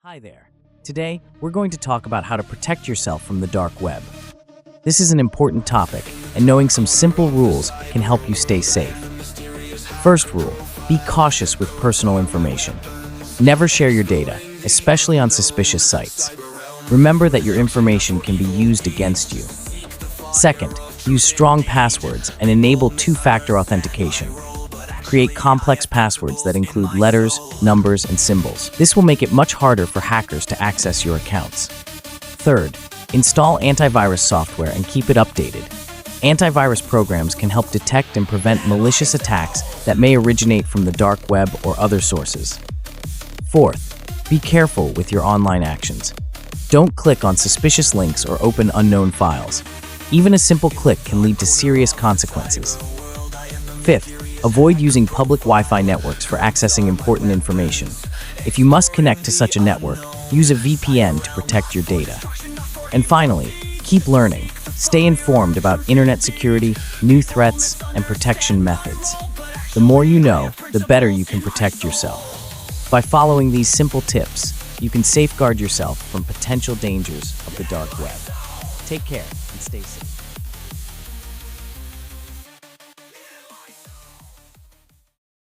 Hi there. Today, we're going to talk about how to protect yourself from the dark web. This is an important topic, and knowing some simple rules can help you stay safe. First rule, be cautious with personal information. Never share your data, especially on suspicious sites. Remember that your information can be used against you. Second, use strong passwords and enable two-factor authentication. Create complex passwords that include letters, numbers, and symbols. This will make it much harder for hackers to access your accounts. Third, install antivirus software and keep it updated. Antivirus programs can help detect and prevent malicious attacks that may originate from the dark web or other sources. Fourth, be careful with your online actions. Don't click on suspicious links or open unknown files. Even a simple click can lead to serious consequences. Fifth, avoid using public Wi-Fi networks for accessing important information. If you must connect to such a network, use a VPN to protect your data. And finally, keep learning. Stay informed about internet security, new threats, and protection methods. The more you know, the better you can protect yourself. By following these simple tips, you can safeguard yourself from potential dangers of the dark web. Take care and stay safe.